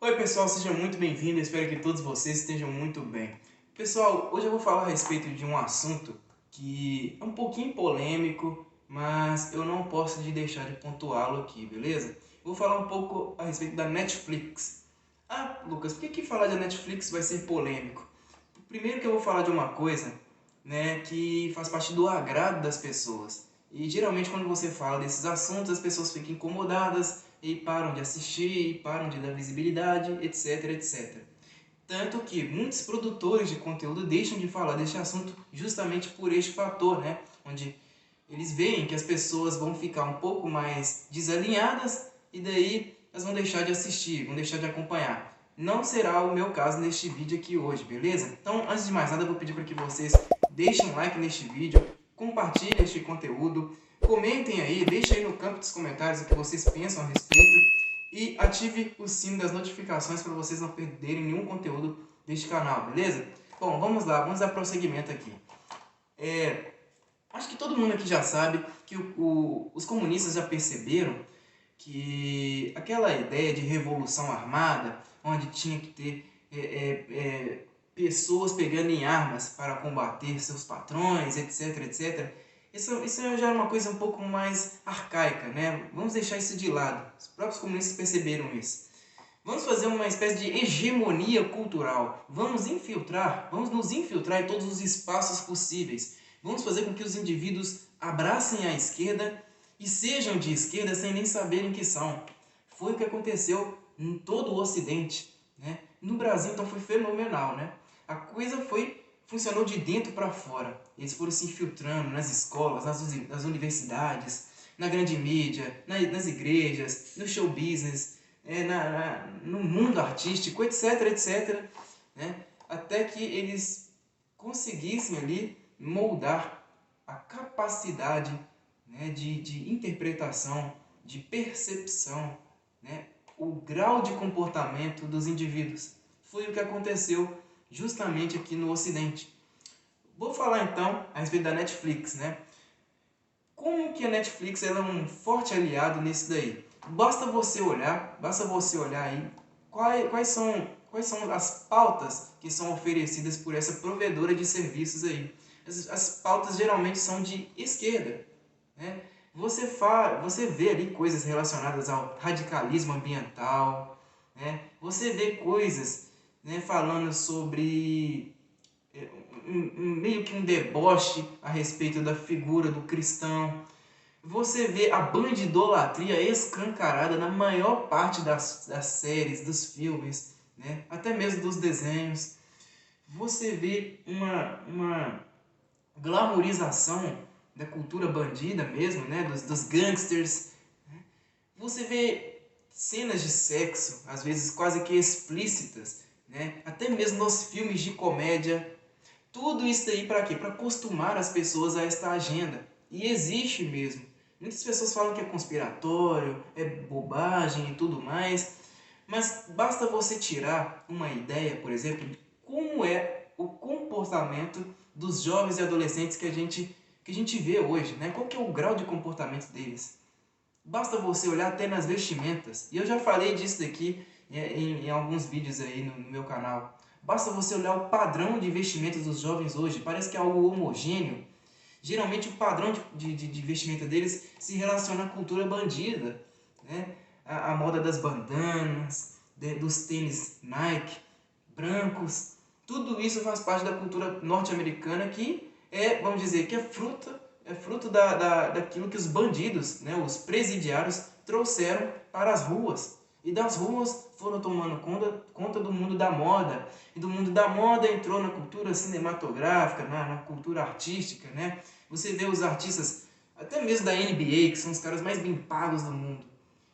Oi pessoal, sejam muito bem-vindos, espero que todos vocês estejam muito bem. Pessoal, hoje eu vou falar a respeito de um assunto que é um pouquinho polêmico, mas eu não posso deixar de pontuá-lo aqui, beleza? Vou falar um pouco a respeito da Netflix. Ah, Lucas, por que falar de Netflix vai ser polêmico? Primeiro que eu vou falar de uma coisa, né, que faz parte do agrado das pessoas. E geralmente quando você fala desses assuntos, as pessoas ficam incomodadas e param de assistir, e param de dar visibilidade, etc, etc. Tanto que muitos produtores de conteúdo deixam de falar deste assunto justamente por este fator, né? Onde eles veem que as pessoas vão ficar um pouco mais desalinhadas e daí elas vão deixar de assistir, vão deixar de acompanhar. Não será o meu caso neste vídeo aqui hoje, beleza? Então, antes de mais nada, eu vou pedir para que vocês deixem um like neste vídeo, compartilhem este conteúdo, comentem aí, deixem aí no campo dos comentários o que vocês pensam a respeito e ative o sino das notificações para vocês não perderem nenhum conteúdo deste canal, beleza? Bom, vamos lá, vamos dar prosseguimento aqui. Acho que todo mundo aqui já sabe que os comunistas já perceberam que aquela ideia de revolução armada, onde tinha que ter pessoas pegando em armas para combater seus patrões, etc, etc, isso já é uma coisa um pouco mais arcaica, né? Vamos deixar isso de lado. Os próprios comunistas perceberam isso. Vamos fazer uma espécie de hegemonia cultural. Vamos nos infiltrar em todos os espaços possíveis. Vamos fazer com que os indivíduos abracem a esquerda e sejam de esquerda sem nem saberem que são. Foi o que aconteceu em todo o Ocidente, né? No Brasil, então, foi fenomenal, né? A coisa funcionou de dentro para fora. Eles foram se infiltrando nas escolas, nas universidades, na grande mídia, nas igrejas, no show business, no mundo artístico, etc, etc, né? Até que eles conseguissem ali moldar a capacidade, né, de interpretação, de percepção, né, o grau de comportamento dos indivíduos. Foi o que aconteceu justamente aqui no Ocidente. Vou falar então a respeito da Netflix, né? Como que a Netflix ela é um forte aliado nisso daí? Basta você olhar aí quais são as pautas que são oferecidas por essa provedora de serviços aí. As pautas geralmente são de esquerda, né? Você vê ali coisas relacionadas ao radicalismo ambiental, né? Você vê coisas, né, falando sobre meio que um deboche a respeito da figura do cristão. Você vê a bandidolatria escancarada na maior parte das séries, dos filmes, né? Até mesmo dos desenhos. Você vê uma glamourização da cultura bandida mesmo, né? Dos gangsters. Você vê cenas de sexo, às vezes quase que explícitas, né? Até mesmo nos filmes de comédia. Tudo isso daí para quê? Para acostumar as pessoas a esta agenda. E existe mesmo. Muitas pessoas falam que é conspiratório, é bobagem e tudo mais, mas basta você tirar uma ideia, por exemplo, de como é o comportamento dos jovens e adolescentes que a gente vê hoje, né? Qual que é o grau de comportamento deles? Basta você olhar até nas vestimentas. E eu já falei disso daqui em alguns vídeos aí no meu canal. Basta você olhar o padrão de vestimenta dos jovens hoje. Parece que é algo homogêneo. Geralmente o padrão de vestimenta deles se relaciona à cultura bandida, né? A moda das bandanas, dos tênis Nike, brancos. Tudo isso faz parte da cultura norte-americana que vamos dizer, que é fruto daquilo que os bandidos, né, os presidiários, trouxeram para as ruas. E das ruas foram tomando conta do mundo da moda. E do mundo da moda entrou na cultura cinematográfica, na cultura artística, né? Você vê os artistas, até mesmo da NBA, que são os caras mais bem pagos do mundo.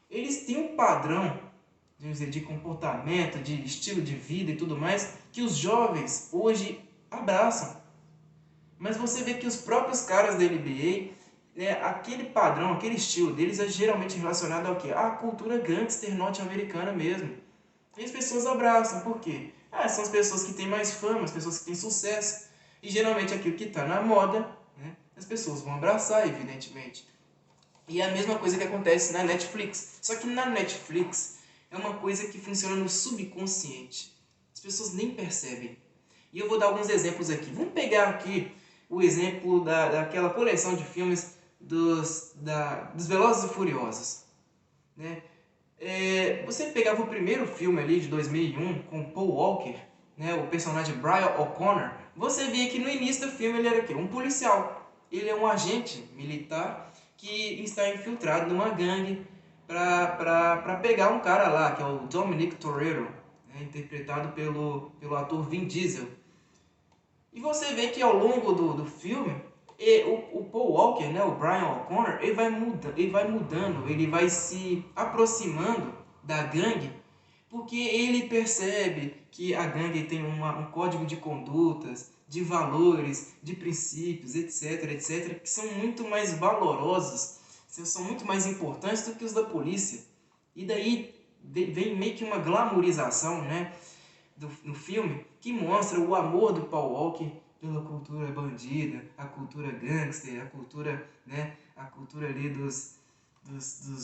Eles têm um padrão, vamos dizer, de comportamento, de estilo de vida e tudo mais, que os jovens hoje abraçam. Mas você vê que os próprios caras da NBA, né, aquele padrão, aquele estilo deles é geralmente relacionado ao quê? À cultura gangster norte-americana mesmo. E as pessoas abraçam, por quê? São as pessoas que têm mais fama, as pessoas que têm sucesso. E geralmente aquilo que está na moda, né, as pessoas vão abraçar, evidentemente. E é a mesma coisa que acontece na Netflix. Só que na Netflix é uma coisa que funciona no subconsciente. As pessoas nem percebem. E eu vou dar alguns exemplos aqui. Vamos pegar aqui o exemplo daquela coleção de filmes dos Velozes e Furiosos, né? Você pegava o primeiro filme ali de 2001 com Paul Walker, né, o personagem Brian O'Connor, você via que no início do filme ele era o quê? Um policial. Ele é um agente militar que está infiltrado numa gangue para pegar um cara lá, que é o Dominic Toretto, né, interpretado pelo ator Vin Diesel. E você vê que ao longo do filme, o Paul Walker, né, o Brian O'Connor, ele vai mudando, ele vai se aproximando da gangue, porque ele percebe que a gangue tem um código de condutas, de valores, de princípios, etc, etc, que são muito mais valorosos, são muito mais importantes do que os da polícia. E daí vem meio que uma glamourização, né, no filme, que mostra o amor do Paul Walker pela cultura bandida, a cultura gangster, a cultura, né, a cultura ali dos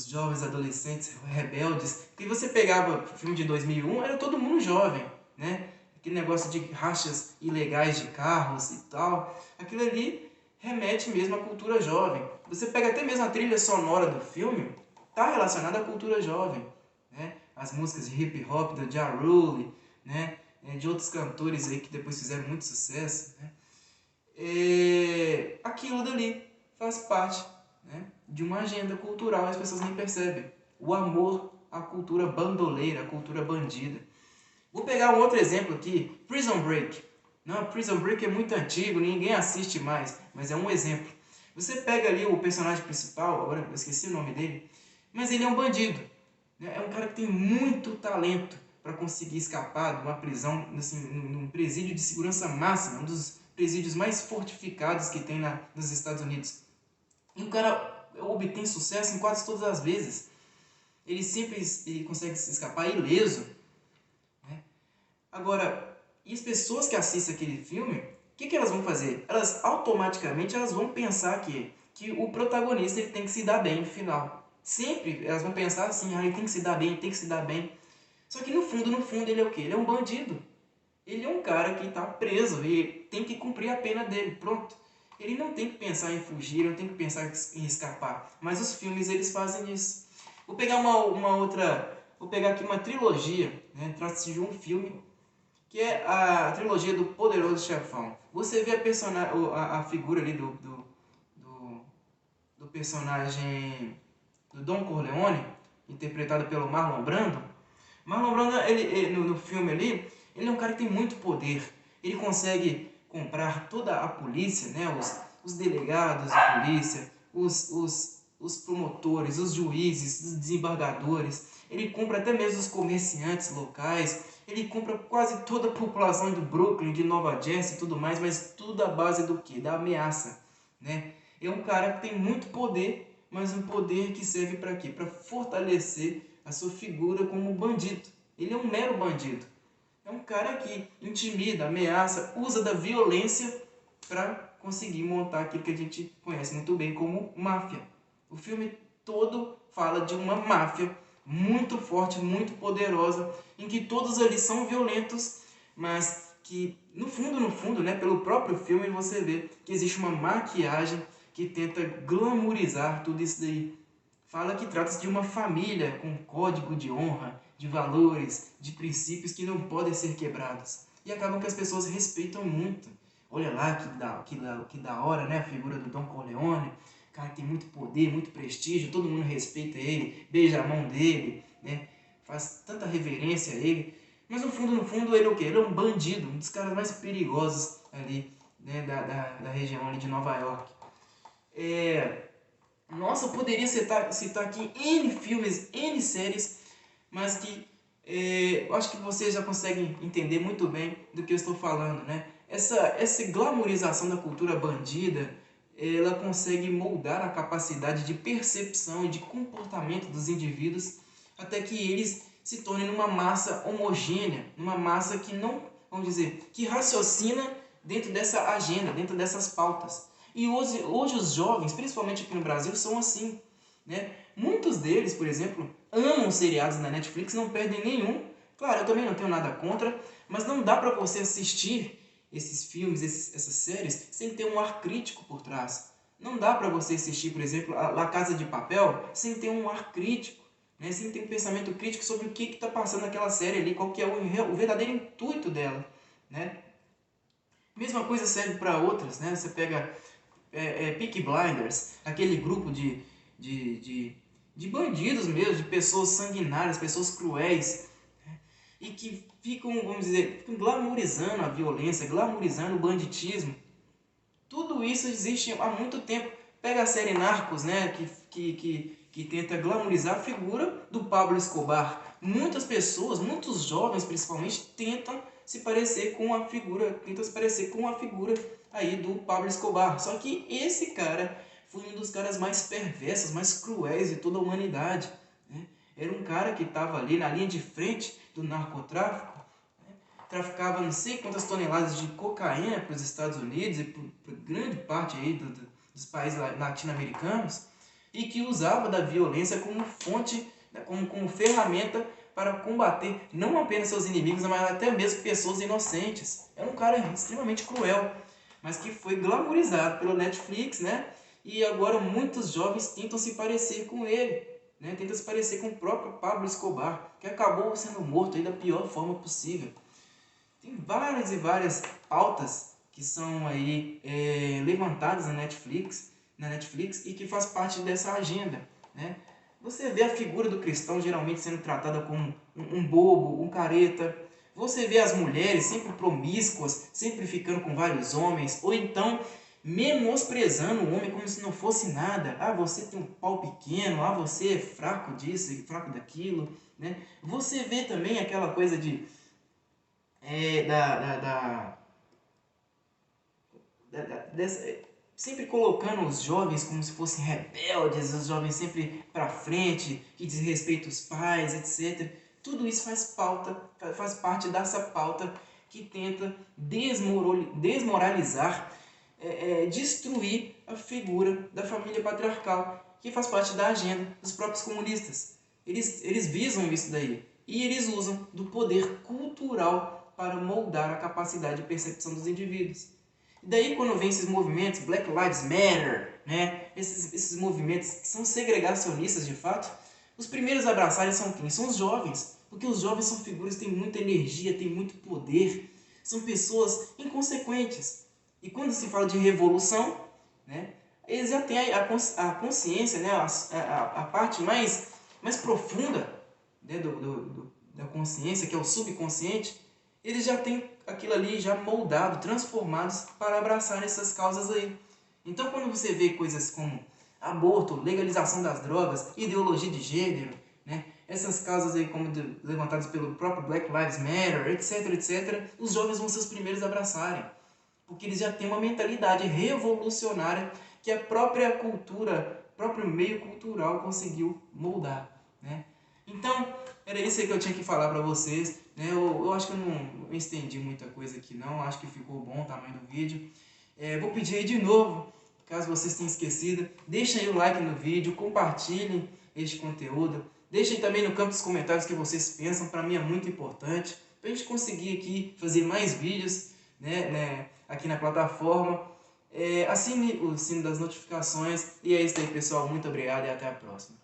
jovens adolescentes rebeldes. Porque você pegava o filme de 2001, era todo mundo jovem, né? Aquele negócio de rachas ilegais de carros e tal. Aquilo ali remete mesmo à cultura jovem. Você pega até mesmo a trilha sonora do filme, está relacionada à cultura jovem, né? As músicas de hip hop do Ja Rule, né, de outros cantores aí que depois fizeram muito sucesso, né? Aquilo dali faz parte, né, de uma agenda cultural, as pessoas nem percebem. O amor à cultura bandoleira, à cultura bandida. Vou pegar um outro exemplo aqui, Prison Break. Não, Prison Break é muito antigo, ninguém assiste mais, mas é um exemplo. Você pega ali o personagem principal, agora eu esqueci o nome dele, mas ele é um bandido, né? É um cara que tem muito talento para conseguir escapar de uma prisão, assim, num presídio de segurança máxima, um dos presídios mais fortificados que tem nos Estados Unidos. E o cara obtém sucesso em quase todas as vezes. Ele consegue se escapar ileso, né? Agora, e as pessoas que assistem aquele filme, o que elas vão fazer? Elas automaticamente vão pensar que o protagonista ele tem que se dar bem no final. Sempre elas vão pensar assim, ele tem que se dar bem, ele tem que se dar bem. Só que no fundo ele é o quê? Ele é um bandido. Ele é um cara que está preso e tem que cumprir a pena dele, pronto. Ele não tem que pensar em fugir, ele não tem que pensar em escapar. Mas os filmes, eles fazem isso. Vou pegar vou pegar aqui uma trilogia, né? Trata-se de um filme, que é a trilogia do Poderoso Chefão. Você vê a figura ali do personagem do Don Corleone, interpretado pelo Marlon Brando. Marlon Brando, no filme ali, ele é um cara que tem muito poder. Ele consegue comprar toda a polícia, né? Os delegados de polícia, os promotores, os juízes, os desembargadores. Ele compra até mesmo os comerciantes locais. Ele compra quase toda a população do Brooklyn, de Nova Jersey e tudo mais, mas tudo à base do quê? Da ameaça, né? É um cara que tem muito poder, mas um poder que serve para quê? Para fortalecer a sua figura como bandido. Ele é um mero bandido. É um cara que intimida, ameaça, usa da violência para conseguir montar aquilo que a gente conhece muito bem como máfia. O filme todo fala de uma máfia muito forte, muito poderosa, em que todos ali são violentos, mas que no fundo, né, pelo próprio filme você vê que existe uma maquiagem que tenta glamourizar tudo isso daí. Fala que trata-se de uma família com código de honra, de valores, de princípios que não podem ser quebrados. E acabam que as pessoas respeitam muito. Olha lá que da hora, né? A figura do Don Corleone. O cara tem muito poder, muito prestígio, todo mundo respeita ele, beija a mão dele, né? Faz tanta reverência a ele. Mas no fundo, ele é o quê? Ele é um bandido, um dos caras mais perigosos ali, né? da região ali de Nova York. Nossa, eu poderia citar aqui N filmes, N séries, mas que eu acho que vocês já conseguem entender muito bem do que eu estou falando, né? Essa glamourização da cultura bandida, ela consegue moldar a capacidade de percepção e de comportamento dos indivíduos até que eles se tornem uma massa homogênea, uma massa que não, vamos dizer, que raciocina dentro dessa agenda, dentro dessas pautas. E hoje os jovens, principalmente aqui no Brasil, são assim, né? Muitos deles, por exemplo, amam seriados na Netflix, não perdem nenhum. Claro, eu também não tenho nada contra, mas não dá para você assistir esses filmes, essas séries, sem ter um ar crítico por trás. Não dá para você assistir, por exemplo, a La Casa de Papel sem ter um ar crítico, né? Sem ter um pensamento crítico sobre o que está passando naquela série ali, qual que é o verdadeiro intuito dela, né? Mesma coisa serve para outras, né? Você pega Peaky Blinders, aquele grupo de, de, de bandidos mesmo, de pessoas sanguinárias, pessoas cruéis, né? E que ficam, vamos dizer, ficam glamourizando a violência, glamourizando o banditismo. Tudo isso existe há muito tempo. Pega a série Narcos, né, que tenta glamourizar a figura do Pablo Escobar. Muitas pessoas, muitos jovens principalmente, tentam se parecer com a figura aí do Pablo Escobar. Só que esse cara foi um dos caras mais perversos, mais cruéis de toda a humanidade, né? Era um cara que estava ali na linha de frente do narcotráfico, né? Traficava não sei quantas toneladas de cocaína para os Estados Unidos e para grande parte aí dos países latino-americanos, e que usava da violência como fonte, né, como ferramenta para combater não apenas seus inimigos, mas até mesmo pessoas inocentes. É um cara extremamente cruel, mas que foi glamourizado pelo Netflix, né? E agora muitos jovens tentam se parecer com ele, né? Tentam se parecer com o próprio Pablo Escobar, que acabou sendo morto aí da pior forma possível. Tem várias e várias pautas que são aí levantadas na Netflix e que faz parte dessa agenda, né? Você vê a figura do cristão geralmente sendo tratada como um bobo, um careta. Você vê as mulheres sempre promíscuas, sempre ficando com vários homens, ou então menosprezando o homem como se não fosse nada. Ah, você tem um pau pequeno, ah, você é fraco disso e fraco daquilo, né? Você vê também aquela coisa de é, da, da, da, dessa, sempre colocando os jovens como se fossem rebeldes, os jovens sempre para frente, que desrespeitam os pais, etc. Tudo isso faz parte dessa pauta que tenta desmoralizar, destruir a figura da família patriarcal, que faz parte da agenda dos próprios comunistas. Eles visam isso daí. E eles usam do poder cultural para moldar a capacidade de percepção dos indivíduos. E daí quando vem esses movimentos, Black Lives Matter, né? Esses movimentos que são segregacionistas de fato, os primeiros a abraçarem são quem? São os jovens. Porque os jovens são figuras que têm muita energia, têm muito poder, são pessoas inconsequentes. E quando se fala de revolução, né, eles já têm a consciência, né, a parte mais profunda, né, da consciência, que é o subconsciente. Eles já têm aquilo ali já moldado, transformados para abraçar essas causas aí. Então quando você vê coisas como aborto, legalização das drogas, ideologia de gênero, né, essas causas aí como levantadas pelo próprio Black Lives Matter, etc, os jovens vão ser os primeiros a abraçarem. Porque eles já têm uma mentalidade revolucionária que a própria cultura, o próprio meio cultural conseguiu moldar, né? Então, era isso aí que eu tinha que falar para vocês, né? Eu acho que eu não estendi muita coisa aqui não, acho que ficou bom o tamanho do vídeo. Vou pedir aí de novo, caso vocês tenham esquecido, deixem aí o like no vídeo, compartilhem este conteúdo, deixem também no campo dos comentários o que vocês pensam, para mim é muito importante, para a gente conseguir aqui fazer mais vídeos, né, aqui na plataforma. Assine o sino das notificações e é isso aí, pessoal, muito obrigado e até a próxima.